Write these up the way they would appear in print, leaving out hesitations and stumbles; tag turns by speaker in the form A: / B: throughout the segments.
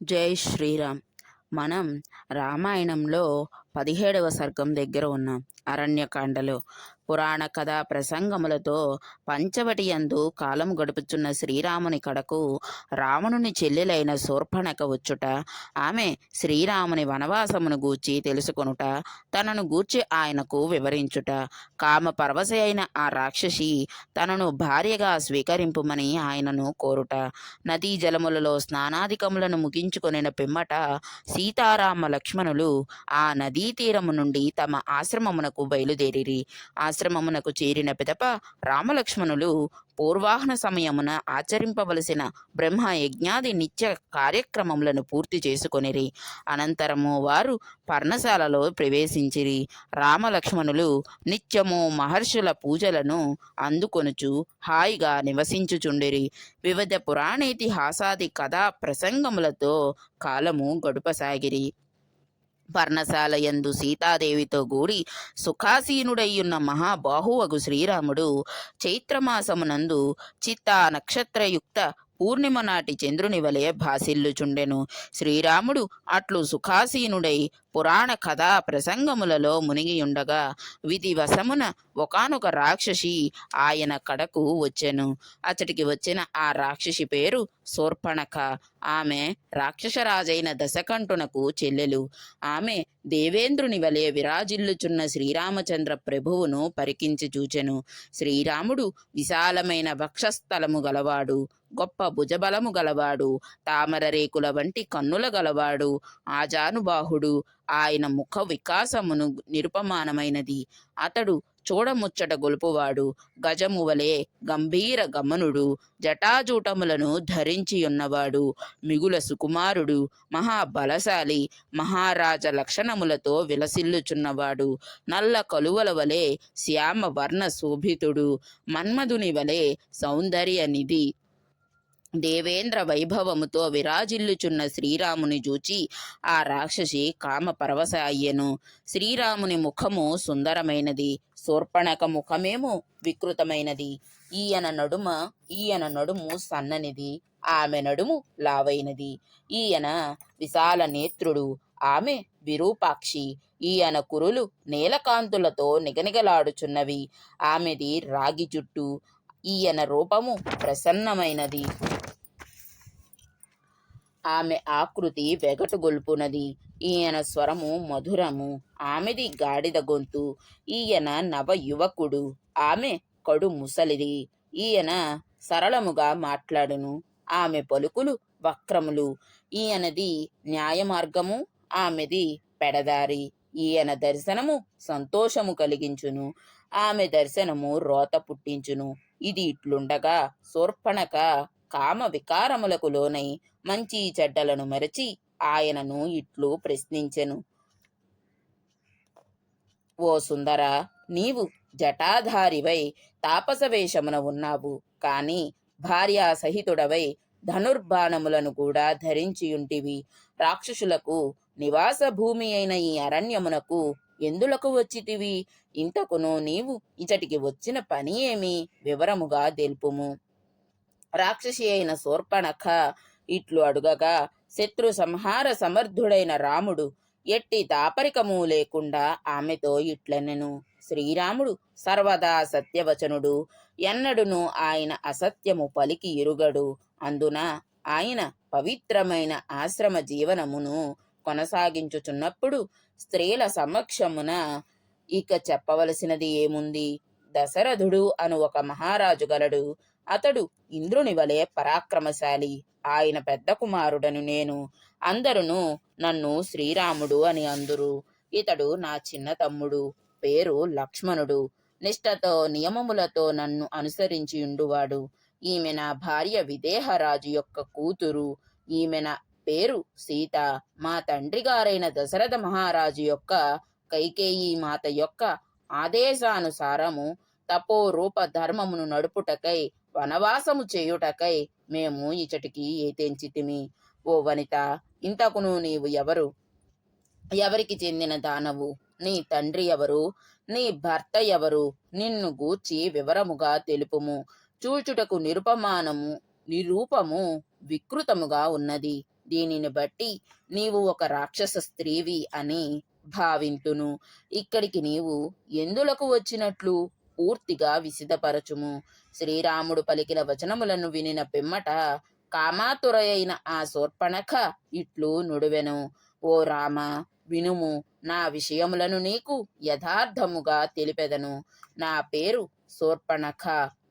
A: జై శ్రీరామ్. మనం రామాయణంలో 17వ సర్గం దగ్గర ఉన్నాం. అరణ్యకాండలో పురాణ కథా ప్రసంగములతో పంచవటి యందు కాలం గడుపుచున్న శ్రీరాముని కడకు రావణుని చెల్లెలైన శూర్పణఖ వచ్చుట, ఆమె శ్రీరాముని వనవాసమును గూర్చి తెలుసుకొనుట, తనను గూర్చి ఆయనకు వివరించుట, కామ పరవశ అయిన ఆ రాక్షసి తనను భార్యగా స్వీకరింపుమని ఆయనను కోరుట, నదీ జలములలో స్నానాధికములను ముగించుకొనిన పిమ్మట సీతారామ లక్ష్మణులు ఆ నదీ తీరము నుండి తమ ఆశ్రమమునకు బయలుదేరిరి. ఆశ్రమమునకు చేరిన పిదప రామలక్ష్మణులు పూర్వాహ్న సమయమున ఆచరింపవలసిన బ్రహ్మ యజ్ఞాది నిత్య కార్యక్రమములను పూర్తి చేసుకొనిరి. అనంతరము వారు పర్ణశాలలో ప్రవేశించిరి. రామలక్ష్మణులు నిత్యము మహర్షుల పూజలను అందుకొనుచు హాయిగా నివసించుచుండిరి. వివిధ పురాణేతిహాసాది కథా ప్రసంగములతో కాలము గడుపసాగిరి. పర్ణశాలయందు సీతాదేవితో గూడి సుఖాసీనుడయ్యున్న మహాబాహువగు శ్రీరాముడు చైత్రమాసమునందు చిత్తా నక్షత్రయుక్త పూర్ణిమ నాటి చంద్రుని వలె భాసిల్లుచుండెను. శ్రీరాముడు అట్లు సుఖాసీనుడై పురాణ కథా ప్రసంగములలో మునిగియుండగా విధివశమున ఒకానొక రాక్షసి ఆయన కడకు వచ్చెను. అచ్చటికి వచ్చిన ఆ రాక్షసి పేరు శూర్పణఖ. ఆమె రాక్షసరాజైన దశకంఠునకు చెల్లెలు. ఆమె దేవేంద్రుని వలె విరాజిల్లుచున్న శ్రీరామచంద్ర ప్రభువును పరికించి చూచెను. శ్రీరాముడు విశాలమైన వక్షస్థలము గలవాడు, గొప్ప భుజబలము గలవాడు, తామర రేకుల వంటి కన్నుల గలవాడు, ఆజానుబాహుడు. ఆయన ముఖ వికాసమును నిరుపమానమైనది. అతడు చూడముచ్చట గొలుపువాడు, గజము వలె గంభీర గమనుడు, జటాజూటములను ధరించియున్నవాడు, మిగుల సుకుమారుడు, మహాబలశాలి, మహారాజ లక్షణములతో విలసిల్లుచున్నవాడు, నల్ల కలువల వలె శ్యామ వర్ణ శోభితుడు, మన్మధుని వలె సౌందర్య నిధి, దేవేంద్ర వైభవముతో విరాజిల్లుచున్న శ్రీరాముని చూచి ఆ రాక్షసి కామ పరవశ అయ్యెను. శ్రీరాముని ముఖము సుందరమైనది, శూర్పణఖ ముఖమేమో వికృతమైనది. ఈయన నడుము సన్ననిది, ఆమె నడుము లావైనది. ఈయన విశాల నేత్రుడు, ఆమె విరూపాక్షి. ఈయన కురులు నీలకాంతులతో నిగనిగలాడుచున్నవి, ఆమెది రాగి జుట్టు. ఈయన రూపము ప్రసన్నమైనది, ఆమె ఆకృతి వెగటుగొల్పునది. ఈయన స్వరము మధురము, ఆమెది గాడిద గొంతు. ఈయన నవ యువకుడు, ఆమె కడు ముసలిది. ఈయన సరళముగా మాట్లాడును, ఆమె పలుకులు వక్రములు. ఈయనది న్యాయ మార్గము, ఆమెది పెడదారి. ఈయన దర్శనము సంతోషము కలిగించును, ఆమె దర్శనము రోత పుట్టించును. ఇది ఇట్లుండగా శూర్పణఖ కామ వికారములకు లోనై మంచి చెడ్డలను మరచి ఆయనను ఇట్లు ప్రశ్నించెను. ఓ సుందర, నీవు జటాధారివై తాపస వేషమున ఉన్నావు, కాని భార్యా సహితుడవై ధనుర్బాణములను కూడా ధరించియుంటివి. రాక్షసులకు నివాస భూమి అయిన ఈ అరణ్యమునకు ఎందులకు వచ్చితివి? ఇంతకును నీవు ఇచటికి వచ్చిన పని ఏమి? వివరముగా తెలుపుము. రాక్షసి అయిన శూర్పణఖ ఇట్లు అడుగగా శత్రు సంహార సమర్థుడైన రాముడు ఎట్టి దాపరికము లేకుండా ఆమెతో ఇట్లనెను. శ్రీరాముడు సర్వదా సత్యవచనుడు, ఎన్నడును ఆయన అసత్యము పలికి ఎరుగడు. అందున ఆయన పవిత్రమైన ఆశ్రమ జీవనమును కొనసాగించుచున్నప్పుడు స్త్రీల సమక్షమున ఇక చెప్పవలసినది ఏముంది? దశరథుడు అను ఒక మహారాజు గలడు. అతడు ఇంద్రుని వలె పరాక్రమశాలి. ఆయన పెద్ద కుమారుడను నేను. అందరును నన్ను శ్రీరాముడు అని అందురు. ఇతడు నా చిన్న తమ్ముడు, పేరు లక్ష్మణుడు. నిష్ఠతో నియమములతో నన్ను అనుసరించి ఉండువాడు. ఈమె నా భార్య విదేహరాజు యొక్క కూతురు. ఈమె నా పేరు సీత. మా తండ్రి గారైన దశరథ మహారాజు యొక్క కైకేయీ మాత యొక్క ఆదేశానుసారము తపోరూప ధర్మమును నడుపుటకై వనవాసము చేయుటకై మేము ఇచటికి ఏతెంచితిమి. ఓ వనిత, ఇంతకును నీవు ఎవరు? ఎవరికి చెందిన దానవు? నీ తండ్రి ఎవరు? నీ భర్త ఎవరు? నిన్ను గూర్చి వివరముగా తెలుపుము. చూచుటకు నిరూపము వికృతముగా ఉన్నది. దీనిని బట్టి నీవు ఒక రాక్షస స్త్రీవి అని భావింతును. ఇక్కడికి నీవు ఎందులకు వచ్చినట్లు పూర్తిగా విసిదపరచుము. శ్రీరాముడు పలికిన వచనములను వినిన పిమ్మట కామాతురయైన ఆ శూర్పణఖ ఇట్లు నుడివెను. ఓ రామ, వినుము. నా విషయములను నీకు యథార్థముగా తెలిపెదను. నా పేరు శూర్పణఖ.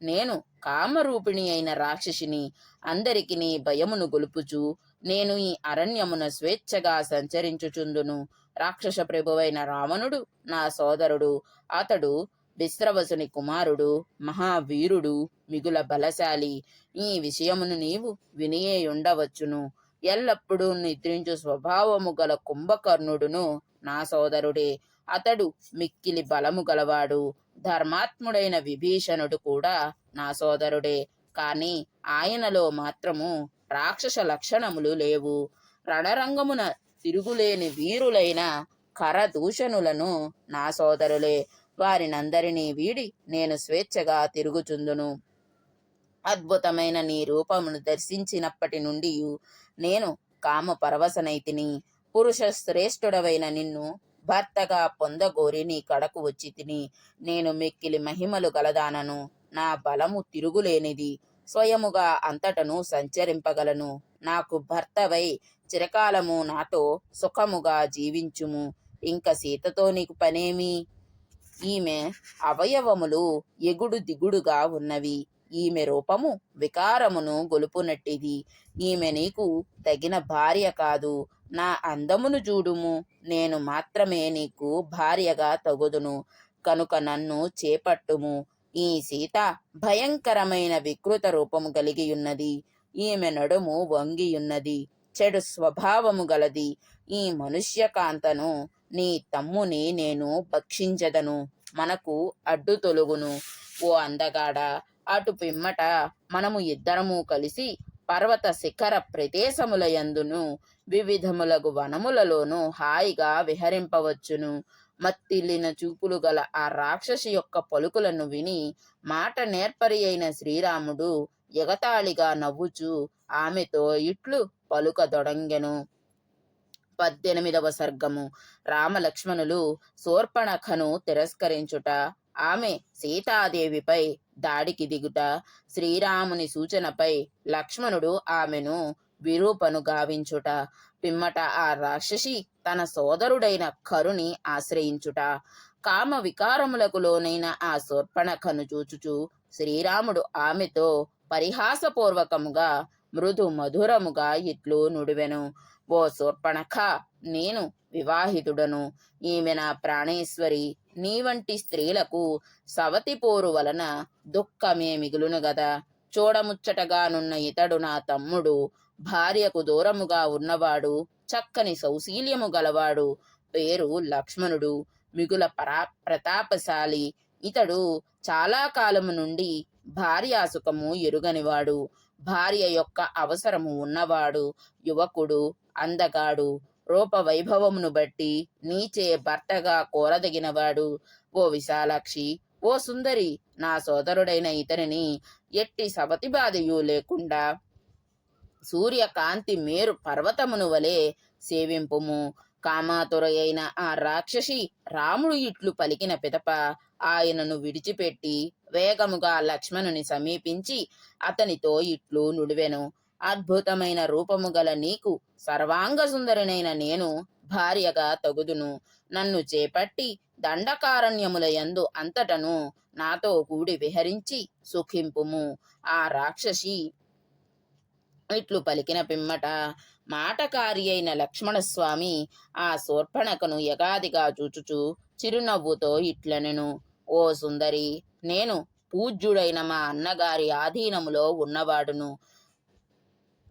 A: నేను కామరూపిణి అయిన రాక్షసిని. అందరికి నీ భయమును గొలుపుచు నేను ఈ అరణ్యమున స్వేచ్ఛగా సంచరించుచుందును. రాక్షస ప్రభువైన రావణుడు నా సోదరుడు. అతడు విశ్రవసుని కుమారుడు, మహావీరుడు, మిగుల బలశాలి. ఈ విషయమును నీవు వినియే ఉండవచ్చును. ఎల్లప్పుడూ నిద్రించు స్వభావము గల కుంభకర్ణుడును నా సోదరుడే. అతడు మిక్కిలి బలము గలవాడు. ధర్మాత్ముడైన విభీషణుడు కూడా నా సోదరుడే. కాని ఆయనలో మాత్రము రాక్షస లక్షణములు లేవు. రణరంగమున తిరుగులేని వీరులైన కరదూషణులను నా సోదరులే. వారినందరినీ వీడి నేను స్వేచ్ఛగా తిరుగుచుందును. అద్భుతమైన నీ రూపమును దర్శించినప్పటి నుండి నేను కామ పరవశనైతిని. పురుష శ్రేష్ఠుడవైన నిన్ను భర్తగా పొందగోరి నీ కడకు వచ్చి తిని. నేను మిక్కిలి మహిమలు గలదానను. నా బలము తిరుగులేనిది. స్వయముగా అంతటను సంచరింపగలను. నాకు భర్తవై చిరకాలము నాతో సుఖముగా జీవించుము. ఇంక సీతతో నీకు పనేమి? ఈమె అవయవములు ఎగుడు దిగుడుగా ఉన్నవి. ఈమె రూపము వికారమును గొలుపునట్టిది. ఈమె నీకు తగిన భార్య కాదు. నా అందమును చూడుము. నేను మాత్రమే నీకు భార్యగా తగుదును. కనుక నన్ను చేపట్టుము. ఈ సీత భయంకరమైన వికృత రూపము కలిగియున్నది. ఈమె నడుము వంగియున్నది. చెడు స్వభావము గలది. ఈ మనుష్యకాంతను నీ తమ్ముని నేను భక్షించదను. మనకు అడ్డు తొలుగును. ఓ అందగాడ, అటు పిమ్మట మనము ఇద్దరము కలిసి పర్వత శిఖర ప్రదేశముల యందును వివిధములగు వనములలోనూ హాయిగా విహరింపవచ్చును. మత్తిల్లిన చూపులు గల ఆ రాక్షసి యొక్క పలుకులను విని మాట నేర్పరి అయిన శ్రీరాముడు ఎగతాళిగా నవ్వుచు ఆమెతో ఇట్లు పలుకదొడంగెను. 18వ సర్గము. రామలక్ష్మణులు శూర్పణఖను తిరస్కరించుట, ఆమె సీతాదేవిపై దాడికి దిగుట. శ్రీరాముని సూచనపై లక్ష్మణుడు ఆమెను విరూపను గావించుట. పిమ్మట ఆ రాక్షసి తన సోదరుడైన కరుని ఆశ్రయించుట. కామ వికారములకు లోనైన ఆ శూర్పణఖను చూచుచు శ్రీరాముడు ఆమెతో పరిహాసపూర్వకముగా మృదు మధురముగా ఇట్లు నుడివెను. ఓ శూర్పణఖ, నేను వివాహితుడను. ఈమె నా ప్రాణేశ్వరి. నీ వంటి స్త్రీలకు సవతి పోరు వలన దుఃఖమే మిగులును గదా. చూడముచ్చటగానున్న ఇతడు నా తమ్ముడు. భార్యకు దూరముగా ఉన్నవాడు. చక్కని సౌశీల్యము గలవాడు. పేరు లక్ష్మణుడు. మిగుల ప్రతాపశాలి. ఇతడు చాలా కాలము నుండి భార్యాసుఖము ఎరుగనివాడు. భార్య యొక్క అవసరము ఉన్నవాడు. యువకుడు, అందగాడు. రూప వైభవమును బట్టి నీచే భర్తగా కోరదగినవాడు. ఓ విశాలాక్షి, ఓ సుందరి, నా సోదరుడైన ఇతనిని ఎట్టి సవతి బాధయు లేకుండా సూర్యకాంతి మేరు పర్వతమును వలె సేవింపుము. కామాతురయైన ఆ రాక్షసి రాముడు ఇట్లు పలికిన పిదప ఆయనను విడిచిపెట్టి వేగముగా లక్ష్మణుని సమీపించి అతనితో ఇట్లు నుడివెను. అద్భుతమైన రూపము గల నీకు సర్వాంగ సుందరినైన నేను భార్యగా తగుదును. నన్ను చేపట్టి దండకారణ్యముల యందు అంతటను నాతో కూడి విహరించి సుఖింపుము. ఆ రాక్షసి ఇట్లు పలికిన పిమ్మట మాటకారి అయిన లక్ష్మణస్వామి ఆ శూర్పణఖను యగాదిగా చూచుచు చిరునవ్వుతో ఇట్లనెను. ఓ సుందరి, నేను పూజ్యుడైన మా అన్నగారి ఆధీనములో ఉన్నవాడును.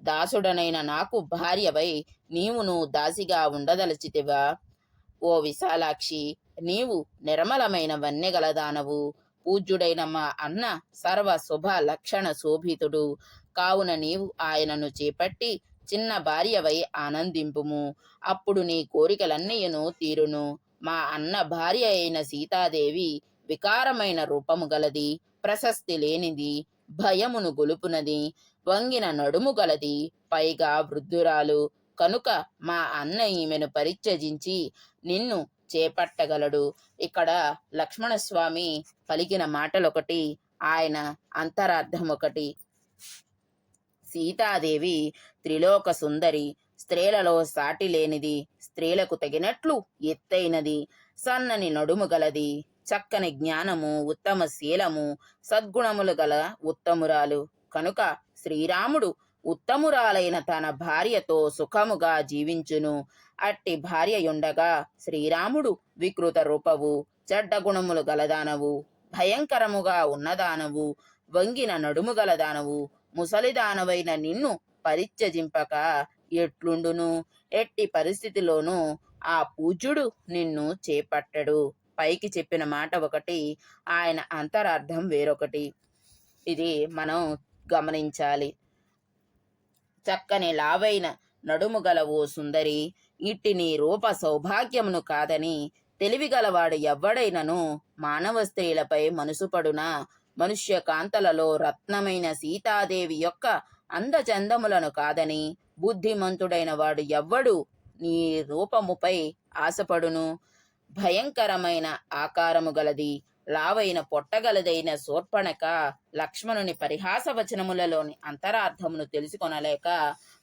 A: దాసుడనైన నాకు భార్యవై నీవును దాసిగా ఉండదలచితివా? ఓ విశాలాక్షి, నీవు నిర్మలమైన వన్నెగలదానవు. పూజ్యుడైన మా అన్న సర్వ శుభ లక్షణ శోభితుడు. కావున నీవు ఆయనను చేపట్టి చిన్న భార్యవై ఆనందింపుము. అప్పుడు నీ కోరికలన్నీయును తీరును. మా అన్న భార్య అయిన సీతాదేవి వికారమైన రూపము గలది. ప్రశస్తి లేనిది. భయమును గొలుపునది. వంగిన నడుము గలది, పైగా వృద్ధురాలు కనుక మా అన్న ఈమెను పరిత్యజించి నిన్ను చేపట్టగలడు. ఇక్కడ లక్ష్మణస్వామి పలికిన మాటలొకటి, ఆయన అంతరార్థం ఒకటి. సీతాదేవి త్రిలోక సుందరి, స్త్రీలలో సాటి లేనిది, స్త్రీలకు తగినట్లు ఎత్తైనది, సన్నని నడుము గలది, చక్కని జ్ఞానము, ఉత్తమ శీలము, సద్గుణములు గల ఉత్తమురాలు కనుక శ్రీరాముడు ఉత్తమురాలైన తన భార్యతో సుఖముగా జీవించును. అట్టి భార్యయుండగా శ్రీరాముడు వికృత రూపవు, చెడ్డ గుణములు గలదానవు, భయంకరముగా ఉన్నదానవు, వంగిన నడుము గలదానవు, ముసలిదానవైన నిన్ను పరిత్యజింపక ఎట్లుండును? ఎట్టి పరిస్థితిలోనూ ఆ పూజ్యుడు నిన్ను చేపట్టడు. పైకి చెప్పిన మాట ఒకటి, ఆయన అంతరార్థం వేరొకటి. ఇది మనం గమనించాలి. చక్కని లావైన నడుము గల ఓ సుందరి, ఇట్టి నీ రూప సౌభాగ్యమును కాదని తెలివిగలవాడు ఎవ్వడైనను మానవ స్త్రీలపై మనసుపడునా? మనుష్య కాంతలలో రత్నమైన సీతాదేవి యొక్క అందచందములను కాదని బుద్ధిమంతుడైన వాడు ఎవ్వడు నీ రూపముపై ఆశపడును? భయంకరమైన ఆకారము గలది, లావైన పొట్టగలదైన శూర్పణఖ లక్ష్మణుని పరిహాస వచనములలోని అంతరార్థమును తెలుసుకొనలేక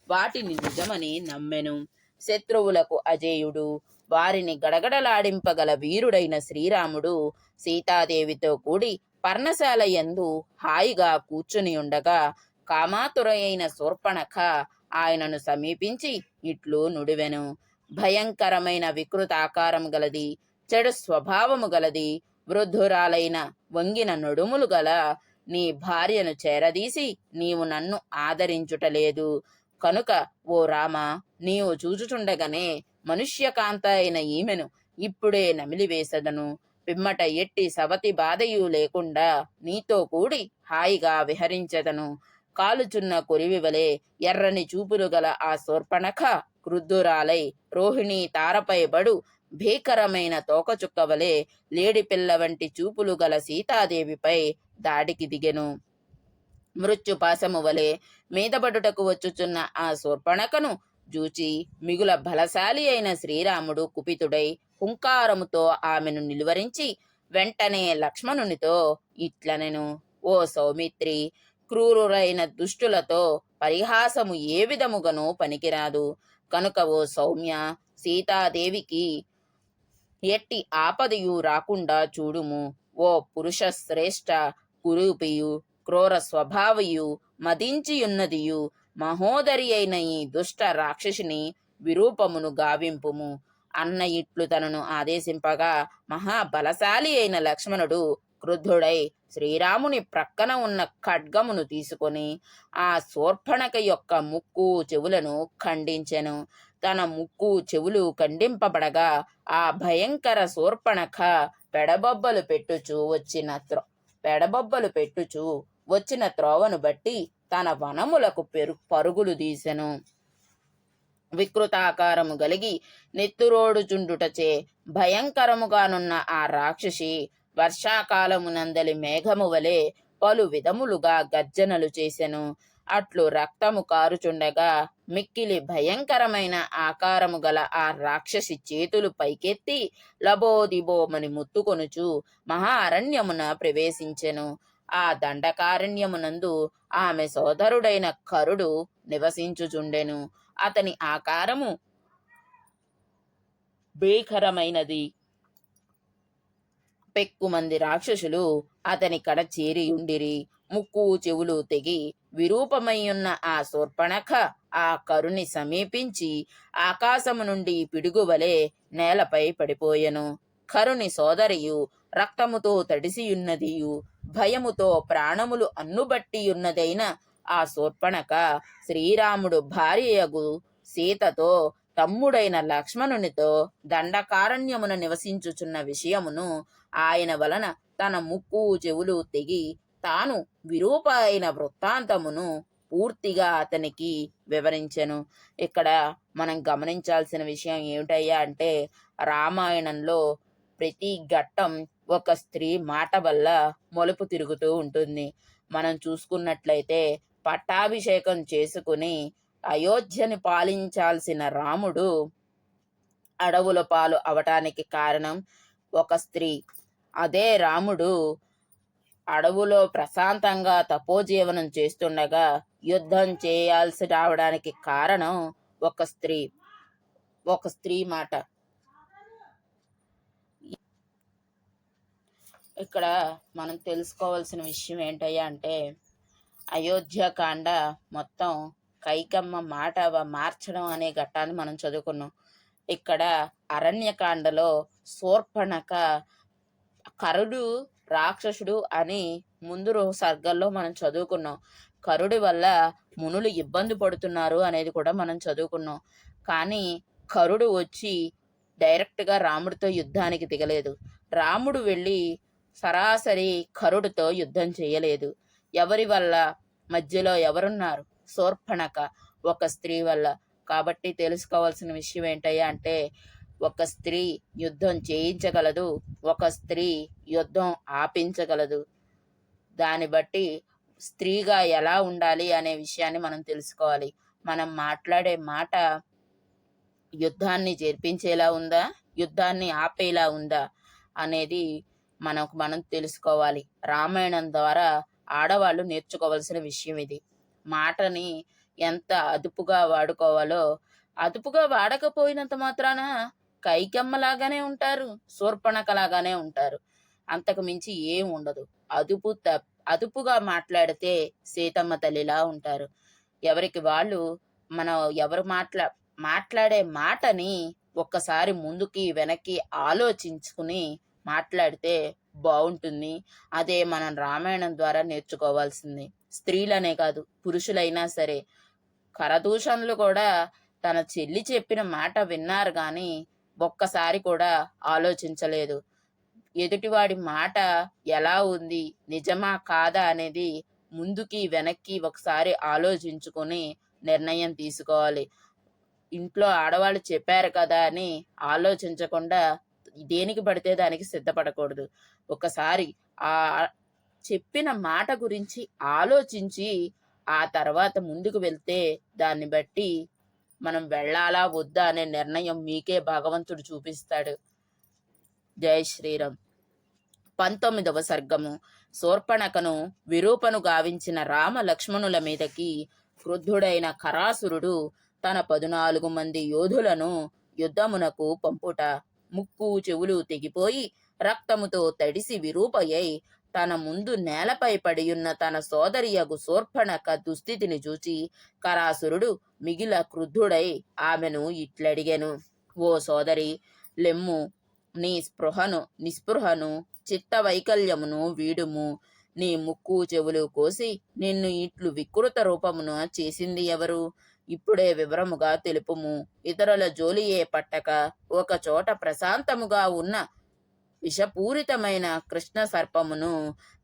A: వాటిని నిజమని నమ్మెను. శత్రువులకు అజేయుడు, వారిని గడగడలాడింపగల వీరుడైన శ్రీరాముడు సీతాదేవితో కూడి పర్ణశాల యందు హాయిగా కూర్చుని ఉండగా కామాతురైన శూర్పణఖ ఆయనను సమీపించి ఇట్లు నుడివెను. భయంకరమైన వికృత ఆకారం గలది, చెడు స్వభావము గలది, వృద్ధురాలైన వంగిన నడుములు గల నీ భార్యను చేరదీసి నీవు నన్ను ఆదరించుటలేదు కనుక ఓ రామ, నీవు చూచుచుండగానే మనుష్యకాంత అయిన ఈమెను ఇప్పుడే నమిలివేసదను. పిమ్మట ఎట్టి సవతి బాధయు లేకుండా నీతో కూడి హాయిగా విహరించెదను. కాలుచున్న కొరివి వలె ఎర్రని చూపులు గల ఆ శూర్పణఖ క్రుద్ధురాలై రోహిణి తారపై బడు భీకరమైన తోకచుక్క వలె లేడిపిల్ల వంటి చూపులు గల సీతాదేవిపై దాడికి దిగెను. మృత్యుపాశము వలె మీదబడుటకు వచ్చుచున్న ఆ శూర్పణఖను జూచి మిగుల బలశాలి అయిన శ్రీరాముడు కుపితుడై హుంకారముతో ఆమెను నిలువరించి వెంటనే లక్ష్మణునితో ఇట్లనెను, ఓ సౌమిత్రి, క్రూరురైన దుష్టులతో పరిహాసము ఏ విధముగానూ పనికిరాదు. కనుక ఓ సౌమ్య, సీతాదేవికి ఎట్టి ఆపదయు రాకుండా చూడుము. ఓ పురుష శ్రేష్ఠ, కురూపియు, క్రూర స్వభావయు, మదించియున్నదియు, మహోదరి అయిన ఈ దుష్ట రాక్షసిని విరూపమును గావింపుము అన్న ఇట్లు తనను ఆదేశింపగా మహాబలశాలి అయిన లక్ష్మణుడు క్రుద్ధుడై శ్రీరాముని ప్రక్కన ఉన్న ఖడ్గమును తీసుకొని ఆ శూర్పణఖ యొక్క ముక్కు చెవులను ఖండించెను. తన ముక్కు చెవులు ఖండింపబడగా ఆ భయంకర శూర్పణఖ పెడబొబ్బలు పెట్టుచు వచ్చిన త్రోవను బట్టి తన వనములకు పరుగులు తీసెను. వికృతాకారము గలిగి నెత్తురోడుచుండుటచే భయంకరముగానున్న ఆ రాక్షసి వర్షాకాలమునందలి మేఘము వలె పలు విధములుగా గర్జనలు చేసెను. అట్లు రక్తము కారుచుండగా మిక్కిలి భయంకరమైన ఆకారము గల ఆ రాక్షసి చేతులు పైకెత్తి లబోదిబోమని ముత్తుకొనుచు మహా అరణ్యమున ప్రవేశించెను. ఆ దండకారణ్యమునందు ఆమె సోదరుడైన కరుడు నివసించుచుండెను. అతని ఆకారము భీకరమైనది. పెక్కుమంది రాక్షసులు అతని కడ చేరియుండిరి. ముక్కు చెవులు తెగి విరూపమయ్యున్న ఆ శూర్పణఖ ఆ కరుని సమీపించి ఆకాశము నుండి పిడుగువలే నేలపై పడిపోయెను. కరుని సోదరియు రక్తముతో తడిసియున్నదియు భయముతో ప్రాణములు అన్నుబట్టియున్నదైన ఆ శూర్పణఖ శ్రీరాముడు భార్యయగు సీతతో తమ్ముడైన లక్ష్మణునితో దండకారణ్యమున నివసించుచున్న విషయమును ఆయన వలన తన ముక్కు చెవులు తెగి తాను విరూప అయిన వృత్తాంతమును పూర్తిగా అతనికి వివరించెను. ఇక్కడ మనం గమనించాల్సిన విషయం ఏమిటయ్యా అంటే, రామాయణంలో ప్రతి ఘట్టం ఒక స్త్రీ మాట వల్ల మలుపు తిరుగుతూ ఉంటుంది. మనం చూసుకున్నట్లయితే పట్టాభిషేకం చేసుకుని అయోధ్యని పాలించాల్సిన రాముడు అడవుల పాలు అవటానికి కారణం ఒక స్త్రీ. అదే రాముడు అడవులో ప్రశాంతంగా తపోజీవనం చేస్తుండగా యుద్ధం చేయాల్సి రావడానికి కారణం ఒక స్త్రీ మాట. ఇక్కడ మనం తెలుసుకోవాల్సిన విషయం ఏంటయ్యా అంటే, అయోధ్యకాండ మొత్తం కైకమ్మ మాట మార్చడం అనే ఘట్టాన్ని మనం చదువుకున్నాం. ఇక్కడ అరణ్యకాండలో శూర్పణఖ కరుడు రాక్షసుడు అని ముందు సర్గల్లో మనం చదువుకున్నాం. కరుడి వల్ల మునులు ఇబ్బంది పడుతున్నారు అనేది కూడా మనం చదువుకున్నాం. కానీ కరుడు వచ్చి డైరెక్ట్గా రాముడితో యుద్ధానికి దిగలేదు. రాముడు వెళ్ళి సరాసరి కరుడితో యుద్ధం చేయలేదు. ఎవరి వల్ల? మధ్యలో ఎవరున్నారు? శూర్పణఖ, ఒక స్త్రీ వల్ల. కాబట్టి తెలుసుకోవాల్సిన విషయం ఏంటయ్యా అంటే, ఒక స్త్రీ యుద్ధం చేయించగలదు, ఒక స్త్రీ యుద్ధం ఆపించగలదు. దాన్ని బట్టి స్త్రీగా ఎలా ఉండాలి అనే విషయాన్ని మనం తెలుసుకోవాలి. మనం మాట్లాడే మాట యుద్ధాన్ని జరిపించేలా ఉందా, యుద్ధాన్ని ఆపేలా ఉందా అనేది మనం తెలుసుకోవాలి. రామాయణం ద్వారా ఆడవాళ్ళు నేర్చుకోవాల్సిన విషయం ఇది. మాటని ఎంత అదుపుగా వాడుకోవాలో, అదుపుగా వాడకపోయినంత మాత్రాన కైకమ్మలాగానే ఉంటారు, శూర్పణఖలాగానే ఉంటారు. అంతకు మించి ఏం ఉండదు. అదుపుగా మాట్లాడితే సీతమ్మ తల్లిలా ఉంటారు. ఎవరికి వాళ్ళు ఎవరు మాట్లాడే మాటని ఒక్కసారి ముందుకి వెనక్కి ఆలోచించుకుని మాట్లాడితే బాగుంటుంది. అదే మనం రామాయణం ద్వారా నేర్చుకోవాల్సింది. స్త్రీలనే కాదు, పురుషులైనా సరే. కరదూషణలు కూడా తన చెల్లి చెప్పిన మాట విన్నారు కానీ ఒక్కసారి కూడా ఆలోచించలేదు. ఎదుటివాడి మాట ఎలా ఉంది, నిజమా కాదా అనేది ముందుకి వెనక్కి ఒకసారి ఆలోచించుకొని నిర్ణయం తీసుకోవాలి. ఇంట్లో ఆడవాళ్ళు చెప్పారు కదా అని ఆలోచించకుండా దేనికి పడితే దానికి సిద్ధపడకూడదు. ఒకసారి ఆ చెప్పిన మాట గురించి ఆలోచించి ఆ తర్వాత ముందుకు వెళ్తే దాన్ని బట్టి మనం వెళ్ళాలా వద్దా అనే నిర్ణయం మీకే భగవంతుడు చూపిస్తాడు. జై శ్రీరామ్. 19వ సర్గము. శూర్పణఖను విరూపను గావించిన రామ లక్ష్మణుల మీదకి క్రుద్ధుడైన ఖరాసురుడు తన 14 మంది యోధులను యుద్ధమునకు పంపుట. ముక్కు చెవులు తెగిపోయి రక్తముతో తడిసి విరూపయ్యై తన ముందు నేలపై పడియున్న తన సోదరియగు శూర్పణఖ దుస్థితిని చూచి కరాసురుడు మిగిల క్రుద్ధుడై ఆమెను ఇట్లడిగెను. ఓ సోదరి, లెమ్ము, నీ నిస్పృహను చిత్త వైకల్యమును వీడుము. నీ ముక్కు చెవులు కోసి నిన్ను ఇట్లు వికృత రూపమును చేసింది ఎవరు? ఇప్పుడే వివరముగా తెలుపుము. ఇతరుల జోలియే పట్టక ఒక చోట ప్రశాంతముగా ఉన్న విషపూరితమైన కృష్ణ సర్పమును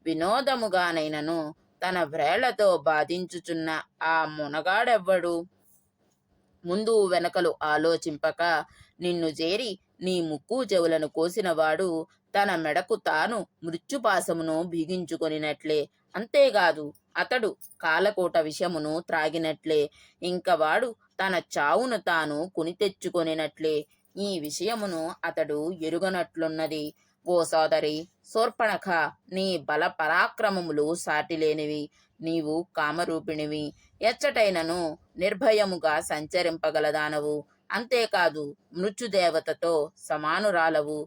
A: వినోదముగానైనను తన వ్రేళ్లతో బాధించుచున్న ఆ మునగాడెవ్వడు? ముందు వెనకలు ఆలోచింపక నిన్ను చేరి నీ ముక్కు చెవులను కోసినవాడు తన మెడకు తాను మృత్యుపాసమును బిగించుకొనినట్లే. అంతేకాదు, అతడు కాలకోట విషమును త్రాగినట్లే. ఇంక వాడు తన చావును తాను కొని తెచ్చుకొనినట్లే. ఈ విషయమును అతడు ఎరుగనట్లున్నది. ఓ సోదరి శూర్పణఖ, నీ బల పరాక్రమములు సాటిలేనివి. నీవు కామరూపిణివి, ఎచ్చటైనను నిర్భయముగా సంచరింపగలదానవు. అంతేకాదు, మృత్యుదేవతతో సమానురాలవు.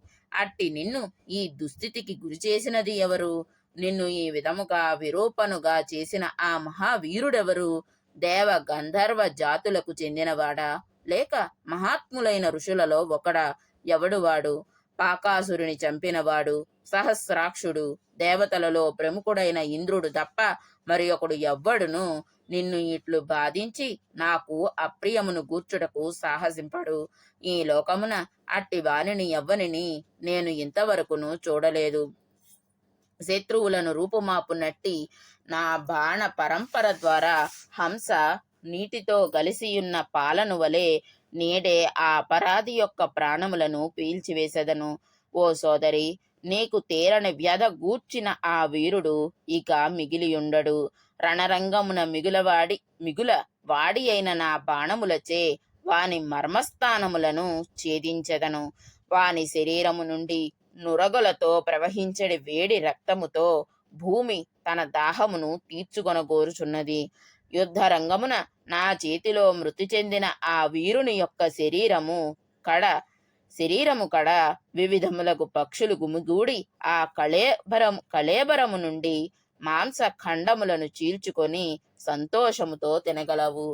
A: అట్టి నిన్ను ఈ దుస్థితికి గురి చేసినది ఎవరు? నిన్ను ఈ విధముగా విరూపనుగా చేసిన ఆ మహావీరుడెవరు? దేవ గంధర్వ జాతులకు చెందినవాడా, లేక మహాత్ములైన ఋషులలో ఒకడా? ఎవడు వాడు? పాకాసురుని చంపినవాడు, సహస్రాక్షుడు. దేవతలలో ప్రముఖుడైన ఇంద్రుడు తప్ప మరి ఒకడు ఎవ్వడును నిన్ను ఇట్లు బాధించి నాకు అప్రియమును గూర్చుటకు సాహసింపడు. ఈ లోకమున అట్టి వానిని ఎవ్వనిని నేను ఇంతవరకును చూడలేదు. శత్రువులను రూపుమాపునట్టి నా బాణ పరంపర ద్వారా హంస నీటితో గలిసియున్న పాలను వలె నేడే ఆ అపరాధి యొక్క ప్రాణములను పీల్చివేసెదను. ఓ సోదరి, నీకు తీరని వ్యధ గూర్చిన ఆ వీరుడు ఇక మిగిలియుండడు. రణరంగమున మిగుల వాడి అయిన నా బాణములచే వాని మర్మస్థానములను ఛేదించెదను. వాని శరీరము నుండి నురగలతో ప్రవహించడి వేడి రక్తముతో భూమి తన దాహమును తీర్చుకొనగోరుచున్నది. యుద్ధరంగమున నా చేతిలో మృతి చెందిన ఆ వీరుని యొక్క శరీరము కడ వివిధములకు పక్షులు గుమిగూడి ఆ కళేబరము నుండి మాంస ఖండములను చీల్చుకొని సంతోషముతో తినగలవు.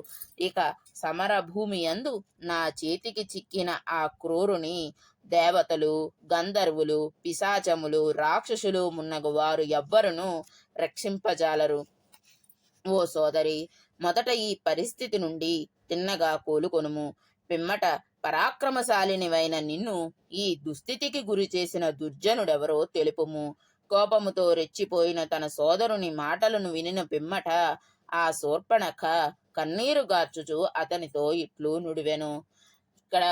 A: ఇక సమర భూమి యందు నా చేతికి చిక్కిన ఆ క్రూరుని దేవతలు, గంధర్వులు, పిశాచములు, రాక్షసులు మున్నగు వారు ఎవ్వరును రక్షింపజాలరు. ఓ సోదరి, మొదట ఈ పరిస్థితి నుండి తిన్నగా కోలుకొనుము. పిమ్మట పరాక్రమశాలినివైన నిన్ను ఈ దుస్థితికి గురి చేసిన దుర్జనుడెవరో తెలుపుము. కోపముతో రెచ్చిపోయిన తన సోదరుని మాటలను వినిన పిమ్మట ఆ శూర్పణఖ కన్నీరు గార్చుచు అతనితో ఇట్లు నుడివెను. ఇక్కడ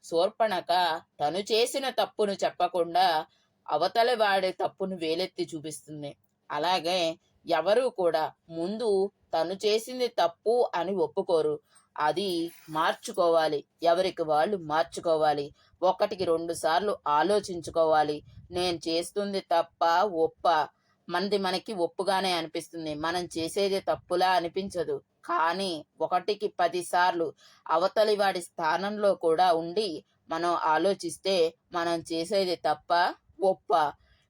A: శూర్పణఖ తను చేసిన తప్పును చెప్పకుండా అవతలి వాడి తప్పును వేలెత్తి చూపిస్తుంది. అలాగే ఎవరు కూడా ముందు తను చేసింది తప్పు అని ఒప్పుకోరు. అది మార్చుకోవాలి, ఎవరికి వాళ్ళు మార్చుకోవాలి. 1-2 సార్లు ఆలోచించుకోవాలి. నేను చేస్తుంది తప్ప ఒప్ప? మనకి ఒప్పుగానే అనిపిస్తుంది, మనం చేసేది తప్పులా అనిపించదు. కానీ 1కి 10 సార్లు అవతలి వాడి స్థానంలో కూడా ఉండి మనం ఆలోచిస్తే మనం చేసేది తప్ప ఒప్ప?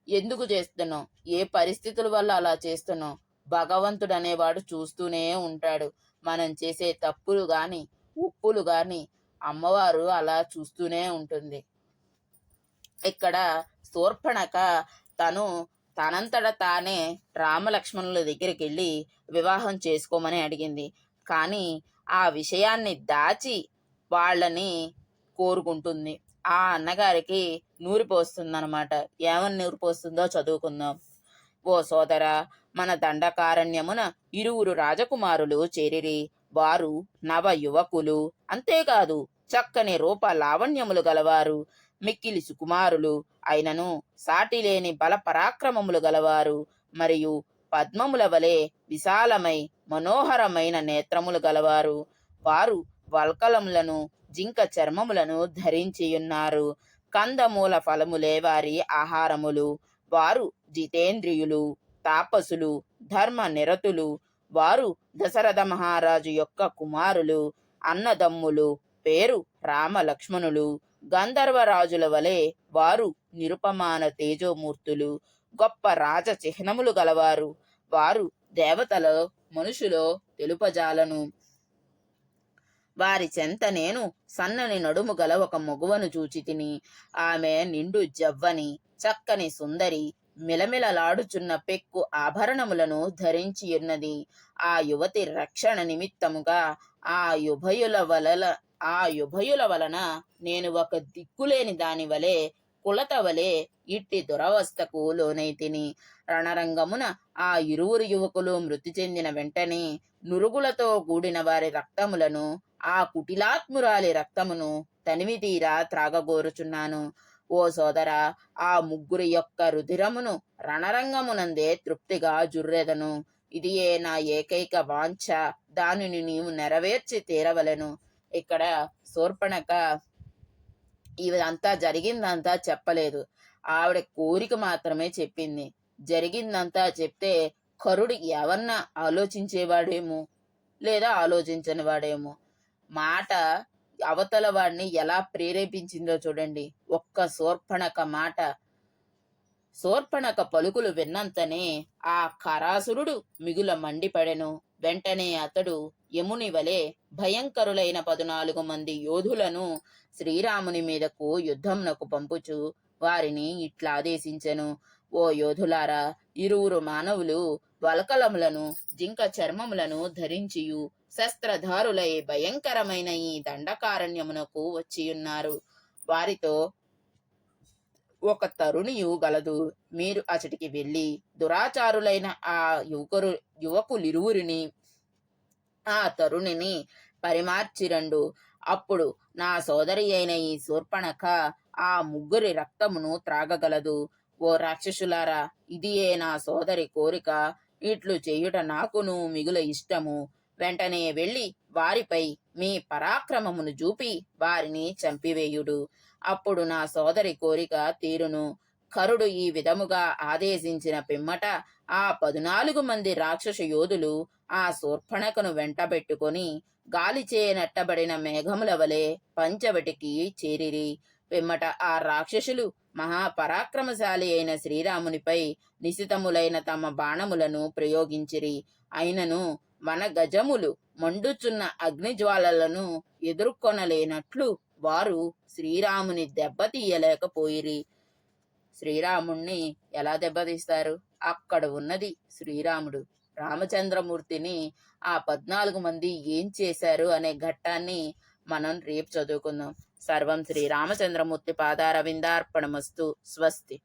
A: ఎందుకు చేస్తున్నాం, ఏ పరిస్థితుల వల్ల అలా చేస్తున్నాం, భగవంతుడు అనేవాడు చూస్తూనే ఉంటాడు. మనం చేసే తప్పులు గాని ఉప్పులు గాని అమ్మవారు అలా చూస్తూనే ఉంటుంది. ఇక్కడ శూర్పణఖ తనంతట తానే రామలక్ష్మణుల దగ్గరికి వెళ్ళి వివాహం చేసుకోమని అడిగింది. కానీ ఆ విషయాన్ని దాచి వాళ్ళని కోరుకుంటుంది. ఆ అన్నగారికి నూరిపోస్తుందన్నమాట. ఏమని నూరిపోస్తుందో చదువుకుందాం. ఓ సోదర, మన దండకారణ్యమున 2 రాజకుమారులు చేరిరి. వారు నవ యువకులు, అంతేకాదు చక్కని రూప లావణ్యములు గలవారు, మిక్కిలి సుకుమారులు అయినను సాటిలేని బల పరాక్రమములు గలవారు, మరియు పద్మముల వలె విశాలమై మనోహరమైన నేత్రములు గలవారు. వారు వల్కలములను, జింక చర్మములను ధరించియున్నారు. కందమూల ఫలములే వారి ఆహారములు. వారు జితేంద్రియులు, తాపసులు, ధర్మ నిరతులు. వారు దశరథ మహారాజు యొక్క కుమారులు, అన్నదమ్ములు. పేరు రామలక్ష్మణులు. గంధర్వరాజుల వలె వారు నిరుపమాన తేజోమూర్తులు, గొప్ప రాజ చిహ్నములు గలవారు. వారు దేవతలో మనుషులో తెలుపజాలను. వారి చెంత నేను సన్నని నడుము గల ఒక మగువను చూచి తిని. ఆమె నిండు జవ్వని, చక్కని సుందరి, మిలమిలలాడుచున్న పెక్కు ఆభరణములను ధరించియున్నది. ఆ యువతి రక్షణ నిమిత్తముగా ఆ యుభయుల వలన నేను ఒక దిక్కులేని దాని వలె, కులత వలె ఇట్టి దురవస్థకు లోనైతిని. రణరంగమున ఆ 2 యువకులు మృతి చెందిన వెంటనే నురుగులతో కూడిన వారి రక్తములను, ఆ కుటిలాత్మురాలి రక్తమును తనివి తీరా త్రాగగోరుచున్నాను. ఓ సోదరా, ఆ 3 యొక్క రుధిరమును రణరంగమునందే తృప్తిగా జుర్రెదను. ఇదియే నా ఏకైక వాంఛ. దానిని నీవు నెరవేర్చి తీరవలెను. ఇక్కడ శూర్పణఖ ఇదంతా జరిగిందంతా చెప్పలేదు. ఆవిడ కోరిక మాత్రమే చెప్పింది. జరిగిందంతా చెప్తే కరుడు ఎవరన్నా ఆలోచించేవాడేమో, లేదా ఆలోచించని వాడేమో. మాట అవతల వాడిని ఎలా ప్రేరేపించిందో చూడండి. ఒక్క శూర్పణఖ మాట. శూర్పణఖ పలుకులు విన్నంతనే ఆ కరాసురుడు మిగుల మండిపడెను. వెంటనే అతడు యముని వలె భయంకరులైన 14 మంది యోధులను శ్రీరాముని మీదకు యుద్ధంనకు పంపుచు వారిని ఇట్లాదేశించెను. ఓ యోధులారా, 2 మానవులు వల్కలములను, జింక చర్మములను ధరించియు శస్త్రధారులై భయంకరమైన ఈ దండకారణ్యమునకు వచ్చియున్నారు. వారితో ఒక తరుణియు గలదు. మీరు అచటికి వెళ్ళి దురాచారులైన ఆ యువకులిరువురిని, ఆ తరుణిని పరిమార్చిరండు. అప్పుడు నా సోదరి అయిన ఈ శూర్పణఖ ఆ 3 రక్తమును త్రాగగలదు. ఓ రాక్షసులారా, ఇదియే నా సోదరి కోరిక. ఇట్లు చేయుట నాకును మిగుల ఇష్టము. వెంటనే వెళ్ళి వారిపై మీ పరాక్రమమును చూపి వారిని చంపివేయుడు. అప్పుడు నా సోదరి కోరిక తీరును. కరుడు ఈ విధముగా ఆదేశించిన పిమ్మట ఆ 14 మంది రాక్షస యోధులు ఆ శూర్పణఖను వెంటబెట్టుకొని గాలిచే నెట్టబడిన మేఘముల వలె పంచవటికి చేరిరి. పిమ్మట ఆ రాక్షసులు మహాపరాక్రమశాలి అయిన శ్రీరామునిపై నిశితములైన తమ బాణములను ప్రయోగించిరి. అయినను వనగజములు మండుచున్న అగ్నిజ్వాలలను ఎదుర్కొనలేనట్లు వారు శ్రీరాముని దెబ్బతీయలేకపోయిరి. శ్రీరాముణ్ణి ఎలా దెబ్బతీస్తారు? అక్కడ ఉన్నది శ్రీరాముడు. రామచంద్రమూర్తిని ఆ 14 మంది ఏం చేశారు అనే ఘట్టాన్ని మనం రేపు చదువుకుందాం. సర్వం శ్రీరామచంద్రమూర్తి పాదారవిందార్పణమస్తు. స్వస్తి.